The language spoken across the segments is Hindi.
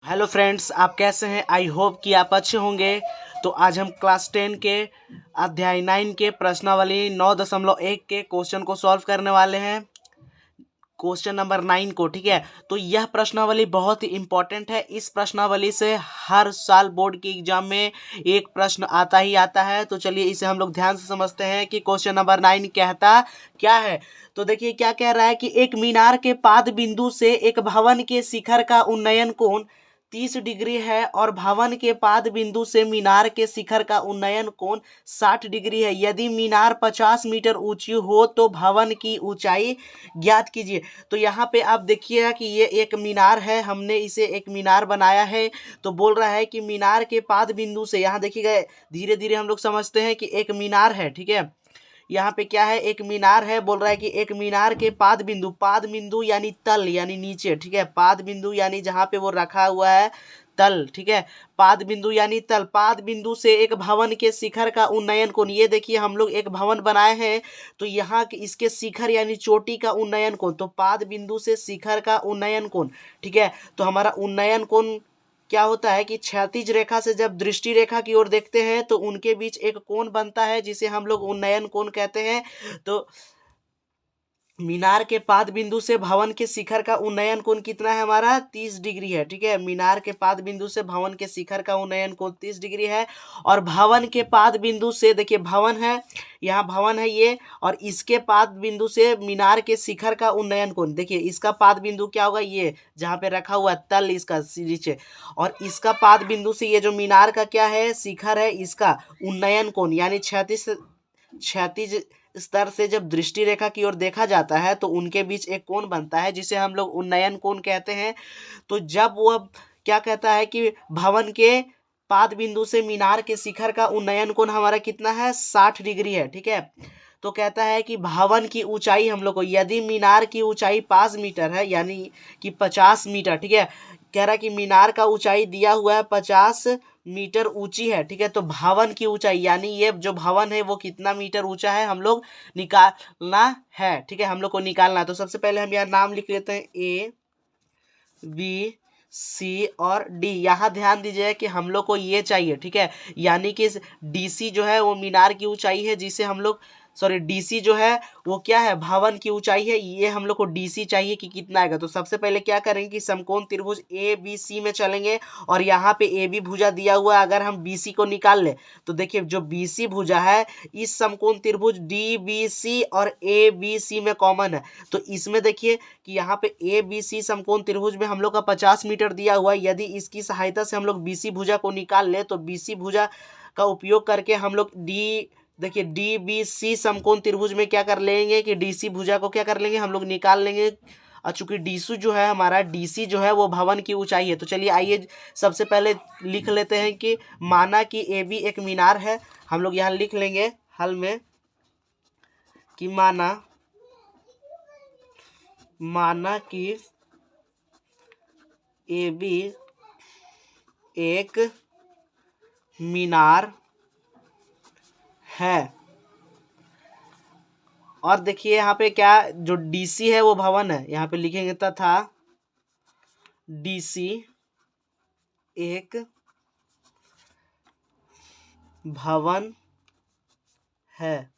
हेलो फ्रेंड्स, आप कैसे हैं? आई होप कि आप अच्छे होंगे। तो आज हम क्लास 10 के अध्याय 9 के प्रश्नावली 9.1 के क्वेश्चन को सॉल्व करने वाले हैं, क्वेश्चन नंबर 9 को। ठीक है, तो यह प्रश्नावली बहुत ही इंपॉर्टेंट है। इस प्रश्नावली से हर साल बोर्ड के एग्जाम में एक प्रश्न आता ही आता है। तो चलिए इसे हम लोग ध्यान से समझते हैं कि क्वेश्चन नंबर 9 कहता क्या है। तो देखिए क्या कह रहा है कि एक मीनार के पाद बिंदु से एक भवन के शिखर का उन्नयन कोण 30 डिग्री है और भवन के पाद बिंदु से मीनार के शिखर का उन्नयन कोण 60 डिग्री है। यदि मीनार 50 मीटर ऊंची हो तो भवन की ऊंचाई ज्ञात कीजिए। तो यहाँ पे आप देखिएगा कि ये एक मीनार है, हमने इसे एक मीनार बनाया है। तो बोल रहा है कि मीनार के पाद बिंदु से, यहाँ देखिएगा धीरे धीरे हम लोग समझते हैं कि एक मीनार है। ठीक है, यहाँ पे क्या है, एक मीनार है। बोल रहा है कि एक मीनार के पाद बिंदु यानी तल यानी नीचे। ठीक है, पाद बिंदु यानी जहाँ पे वो रखा हुआ है तल। ठीक है, पाद बिंदु यानी तल। पाद बिंदु से एक भवन के शिखर का उन्नयन कोण, ये देखिए हम लोग एक भवन बनाए हैं तो यहाँ इसके शिखर यानी चोटी का उन्नयन कोण, तो पाद बिंदु से शिखर का उन्नयन कोण। ठीक है, तो हमारा उन्नयन कोण क्या होता है कि क्षैतिज रेखा से जब दृष्टि रेखा की ओर देखते हैं तो उनके बीच एक कोण बनता है जिसे हम लोग उन्नयन कोण कहते हैं। तो मीनार के पाद बिंदु से भवन के शिखर का उन्नयन कोण कितना है हमारा? 30 डिग्री है। ठीक है, मीनार के पाद बिंदु से भवन के शिखर का उन्नयन कोण 30 डिग्री है। और भवन के पाद बिंदु से, देखिए भवन है, यहाँ भवन है ये, और इसके पाद बिंदु से मीनार के शिखर का उन्नयन कोण, देखिए इसका पाद बिंदु क्या होगा, ये जहाँ पे रखा हुआ तल इसका नीचे, और इसका पाद बिंदु से ये जो मीनार का क्या है, शिखर है, इसका उन्नयन कोण यानी क्षैतिज स्तर से जब दृष्टि रेखा की ओर देखा जाता है तो उनके बीच एक कोण बनता है जिसे हम लोग उन्नयन कोण कहते हैं। तो जब वह क्या कहता है कि भवन के पाद बिंदु से मीनार के शिखर का उन्नयन कोण हमारा कितना है, 60 डिग्री है। ठीक है, तो कहता है कि भवन की ऊंचाई हम लोग को, यदि मीनार की ऊंचाई 5 मीटर है यानी कि 50 मीटर। ठीक है, कह रहा है कि मीनार का ऊंचाई दिया हुआ है 50 मीटर ऊंची है। ठीक है, तो भवन की ऊंचाई यानी ये जो भवन है वो कितना मीटर ऊंचा है हम लोग निकालना है। ठीक है, हम लोग को निकालना है। तो सबसे पहले हम यहाँ नाम लिख लेते हैं, ए बी सी और डी। यहाँ ध्यान दीजिए कि हम लोग को ये चाहिए। ठीक है, यानी कि डीसी जो है वो मीनार की ऊंचाई है जिसे हम लोग, सॉरी डीसी जो है वो क्या है, भवन की ऊंचाई है। ये हम लोग को डीसी चाहिए कि कितना आएगा। तो सबसे पहले क्या करेंगे कि समकोण त्रिभुज ए बी सी में चलेंगे और यहाँ पे ए बी भुजा दिया हुआ है। अगर हम बीसी को निकाल ले तो देखिए जो बीसी भुजा है इस समकोण त्रिभुज डी बी सी और ए बी सी में कॉमन है। तो इसमें देखिए कि यहाँ पे ए बी सी समकोण त्रिभुज में हम लोग का 50 मीटर दिया हुआ है। यदि इसकी सहायता से हम लोग बीसी भुजा को निकाल ले तो बीसी भुजा का उपयोग करके हम लोग देखिए डी बी सी समकोण त्रिभुज में क्या कर लेंगे कि डीसी भुजा को क्या कर लेंगे, हम लोग निकाल लेंगे। और चूंकि डीसी जो है हमारा, डीसी जो है वो भवन की ऊंचाई है। तो चलिए आइए सबसे पहले लिख लेते हैं कि माना कि ए बी एक मीनार है। हम लोग यहाँ लिख लेंगे हल में कि माना कि ए बी एक मीनार है। और देखिए यहाँ पे क्या, जो डीसी है वो भवन है, यहाँ पे लिखेंगे तथा डीसी एक भवन है।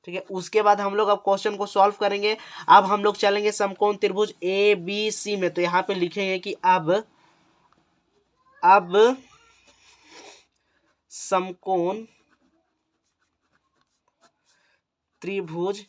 ठीक है, उसके बाद हम लोग अब क्वेश्चन को सॉल्व करेंगे। अब हम लोग चलेंगे समकोण त्रिभुज ए बी सी में। तो यहाँ पे लिखेंगे कि अब समकोण त्रिभुज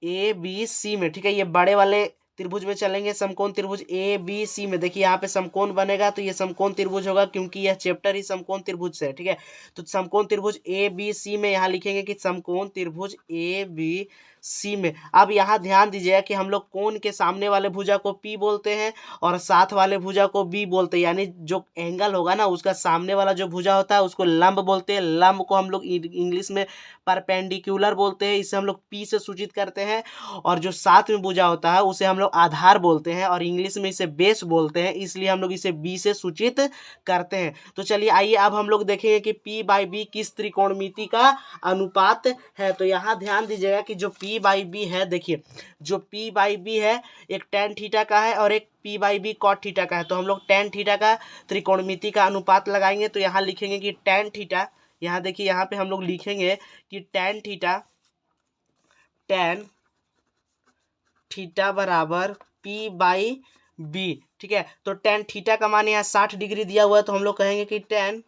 ए बी सी में, ठीक है, ये बड़े वाले त्रिभुज में चलेंगे, समकोण त्रिभुज ए बी सी में। देखिए यहाँ पे समकोण बनेगा तो ये समकोण त्रिभुज होगा क्योंकि यह चैप्टर ही समकोण त्रिभुज से है। ठीक है, तो समकोण त्रिभुज ए बी सी में यहाँ लिखेंगे कि समकोण त्रिभुज ए बी सी में। अब यहाँ ध्यान दीजिएगा कि हम लोग कोण के सामने वाले भुजा को पी बोलते हैं और साथ वाले भुजा को बी बोलते हैं। यानी जो एंगल होगा ना उसका सामने वाला जो भुजा होता है उसको लंब बोलते हैं। लंब को हम लोग इंग्लिश में परपेंडिकुलर बोलते हैं, इसे हम लोग पी से सूचित करते हैं। और जो साथ में भुजा होता है उसे हम लोग आधार बोलते हैं और इंग्लिश में इसे बेस बोलते हैं, इसलिए हम लोग इसे बी से सूचित करते हैं। तो चलिए आइए अब हम लोग देखेंगे कि पी बाई बी किस त्रिकोणमिति का अनुपात है। तो यहाँ ध्यान दीजिएगा कि जो पी P/B है, देखिए जो P/B है एक tan थीटा का है और एक P/B cot थीटा का है। तो हम लोग tan थीटा का त्रिकोणमिति का अनुपात लगाएंगे। तो यहाँ लिखेंगे कि tan थीटा, यहाँ देखिए यहाँ पे हम लोग लिखेंगे कि tan थीटा बराबर P/B, ठीक है। तो tan थीटा का मान यहाँ 60 डिग्री दिया हुआ है, तो हम लोग कहेंगे कि tan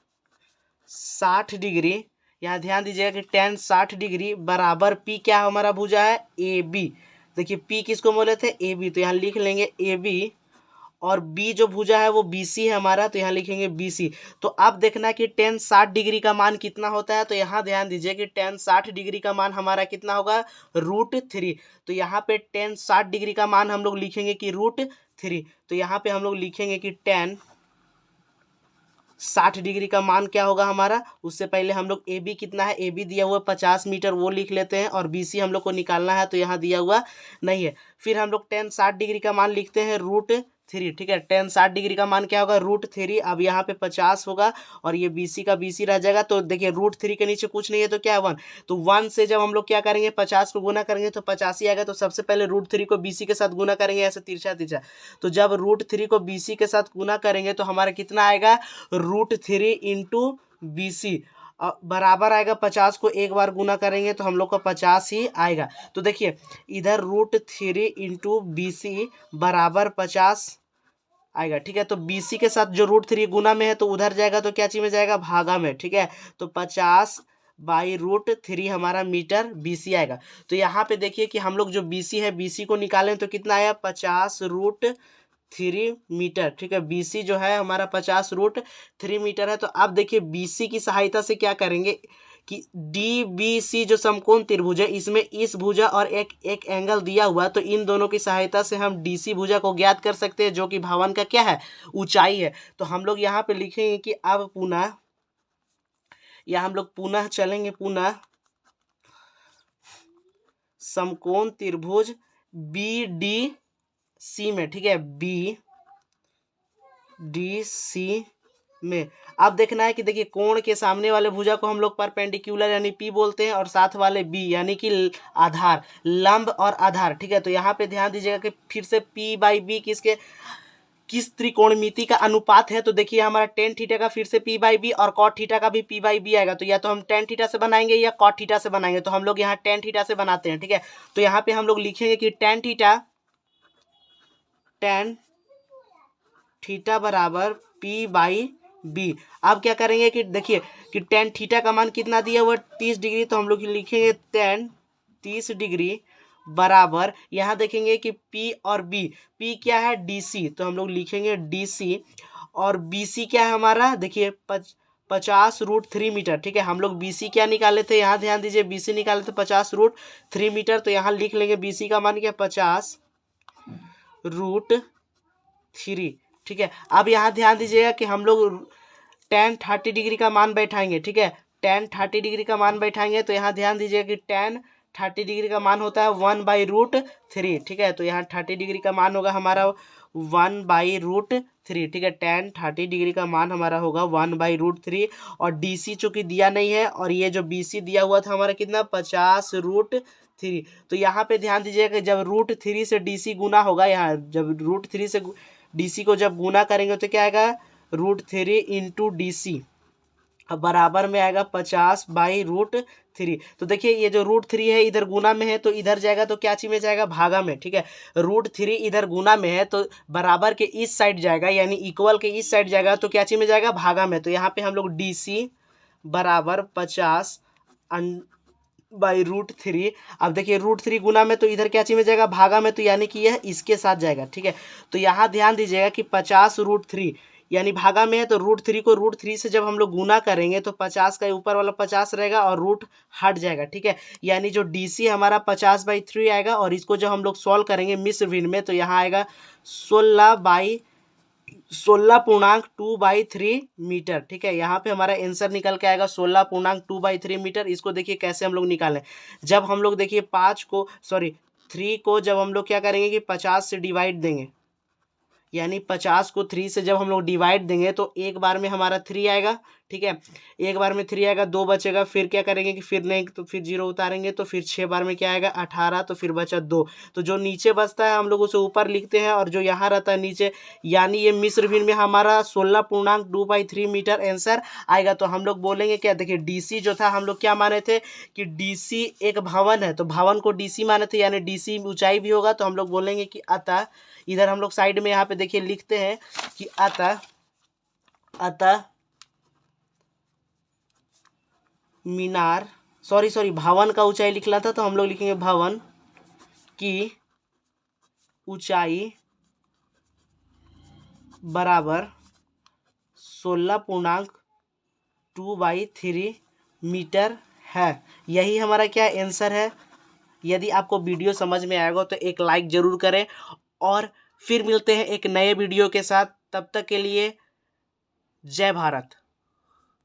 60 डिग्री, यहाँ ध्यान दीजिएगा कि tan 60 डिग्री बराबर P क्या हमारा भुजा है AB। देखिए P किसको बोले थे AB, तो यहाँ लिख लेंगे AB और B जो भुजा है वो BC है हमारा, तो यहाँ लिखेंगे BC। तो अब देखना कि tan 60 डिग्री का मान कितना होता है। तो यहाँ ध्यान दीजिए कि tan 60 डिग्री का मान हमारा कितना होगा √3। तो यहाँ पे tan 60 डिग्री का मान हम लोग लिखेंगे कि √3। तो यहाँ पे हम लोग लिखेंगे कि tan 60 डिग्री का मान क्या होगा हमारा। उससे पहले हम लोग AB कितना है, AB दिया हुआ 50 मीटर, वो लिख लेते हैं। और BC हम लोग को निकालना है, तो यहाँ दिया हुआ नहीं है। फिर हम लोग tan 60 डिग्री का मान लिखते हैं √3, ठीक है। tan 60 डिग्री का मान क्या होगा √3। अब यहाँ पे 50 होगा और ये BC का BC रह जाएगा। तो देखिए √3 के नीचे कुछ नहीं है, तो क्या है 1। तो 1 से जब हम लोग क्या करेंगे 50 को गुना करेंगे तो 85 ही आएगा। तो सबसे पहले √3 को BC के साथ गुना करेंगे, ऐसे तिरछा तिरछा। तो जब √3 को BC के साथ गुना करेंगे तो हमारा कितना आएगा √3 इंटू BC बराबर आएगा 50 को एक बार गुना करेंगे तो हम लोग का 50 ही आएगा। तो देखिए इधर √3 इंटू BC बराबर 50 आएगा, ठीक है। तो BC के साथ जो √3 गुना में है तो उधर जाएगा, तो क्या चीज में जाएगा भागा में, ठीक है। तो 50/√3 हमारा मीटर BC आएगा। तो यहाँ पे देखिए कि हम लोग जो BC है BC को निकालें तो कितना आया 50√3 मीटर, ठीक है। BC जो है हमारा 50√3 मीटर है। तो अब देखिए BC की सहायता से क्या करेंगे कि DBC जो समकोण त्रिभुज है इसमें इस भुजा और एक एंगल दिया हुआ है, तो इन दोनों की सहायता से हम DC भुजा को ज्ञात कर सकते हैं, जो कि भवन का क्या है ऊंचाई है। तो हम लोग यहाँ पे लिखेंगे कि अब पुनः, या हम लोग पुनः चलेंगे, पुनः समकोण त्रिभुज BDC में, ठीक है, BDC में। अब देखना है कि देखिए कोण के सामने वाले भुजा को हम लोग परपेंडिकुलर यानी P बोलते हैं और साथ वाले B यानी कि आधार, लंब और आधार, ठीक है। तो यहाँ पे ध्यान दीजिएगा कि फिर से P/B किस त्रिकोणमिति का अनुपात है। तो देखिए हमारा tan थीटा का फिर से P/B और cot थीटा का भी P/B आएगा। तो या तो हम tan थीटा से बनाएंगे या cot थीटा से बनाएंगे। तो हम लोग यहाँ tan थीटा से बनाते हैं, ठीक है। तो यहाँ पे हम लोग लिखेंगे कि tan थीटा बराबर P/B। अब क्या करेंगे कि देखिए कि tan थीटा का मान कितना दिया हुआ 30 डिग्री, तो हम लोग लिखेंगे tan 30 डिग्री बराबर, यहाँ देखेंगे कि P और B, P क्या है DC, तो हम लोग लिखेंगे DC और BC क्या है हमारा, देखिए 50√3 मीटर, ठीक है। हम लोग BC क्या निकाले थे, यहाँ ध्यान दीजिए BC निकाले थे 50√3 मीटर। तो यहाँ लिख लेंगे BC का मान क्या 50√3, ठीक है। अब यहाँ ध्यान दीजिएगा कि हम लोग tan 30 डिग्री का मान बैठाएंगे, ठीक है। tan 30 डिग्री का मान बैठाएंगे तो यहाँ ध्यान दीजिएगा कि tan 30 डिग्री का मान होता है 1/√3, ठीक है। तो यहाँ 30 डिग्री का मान होगा हमारा 1/√3, ठीक है। tan 30 डिग्री का मान हमारा होगा 1/√3 और DC चूंकि दिया नहीं है और ये जो BC दिया हुआ था हमारा कितना 50√3। तो यहाँ पे ध्यान दीजिएगा कि जब √3 से DC गुना होगा, यहाँ जब √3 से DC को जब गुना करेंगे तो क्या आएगा √3 इंटू DC बराबर में आएगा 50/√3। तो देखिए ये जो √3 है इधर गुना में है तो इधर जाएगा तो क्या चीज में जाएगा भागा में, ठीक है। √3 इधर गुना में है तो बराबर के इस साइड जाएगा, यानी इक्वल के इस साइड जाएगा तो क्या चीज में जाएगा भागा में। तो यहाँ पे हम लोग DC बराबर 50/√3। अब देखिए √3 गुना में तो इधर क्या चीज में जाएगा भागा में, तो यानी कि यह इसके साथ जाएगा, ठीक है। तो यहाँ ध्यान दीजिएगा कि 50√3 यानी भागा में है तो √3 को √3 से जब हम लोग गुना करेंगे तो 50 का ऊपर वाला 50 रहेगा और रूट हट जाएगा, ठीक है। यानी जो DC हमारा 50/3 आएगा और इसको जब हम लोग सॉल्व करेंगे मिश्र भिन्न में तो यहाँ आएगा 16.2/3 मीटर, ठीक है। यहाँ पे हमारा आंसर निकल के आएगा 16.2/3 मीटर। इसको देखिए कैसे हम लोग निकालें, जब हम लोग देखिए 3 को जब हम लोग क्या करेंगे कि 50 से डिवाइड देंगे, यानी 50 को 3 से जब हम लोग डिवाइड देंगे तो एक बार में हमारा 3 आएगा, ठीक है। एक बार में 3 आएगा, 2 बचेगा, फिर क्या करेंगे कि फिर नहीं तो फिर 0 उतारेंगे, तो फिर 6 बार में क्या आएगा 18, तो फिर बचा 2। तो जो नीचे बचता है हम लोग उसे ऊपर लिखते हैं, और जो यहाँ रहता है नीचे, यानी ये मिस्र भिन्न में हमारा 16.2/3 मीटर आंसर आएगा। तो हम लोग बोलेंगे क्या, देखिए डीसी जो था हम लोग क्या माने थे कि डीसी एक भवन है, तो भवन को डीसी माने थे, यानी डीसी ऊंचाई भी होगा। तो हम लोग बोलेंगे कि अतः, इधर हम लोग साइड में यहाँ पे देखिए लिखते हैं कि अतः मीनार, सॉरी भवन का ऊंचाई लिखना था, तो हम लोग लिखेंगे भवन की ऊंचाई बराबर 16.2/3 मीटर है। यही हमारा क्या आंसर है। यदि आपको वीडियो समझ में आएगा तो एक लाइक ज़रूर करें, और फिर मिलते हैं एक नए वीडियो के साथ। तब तक के लिए जय भारत।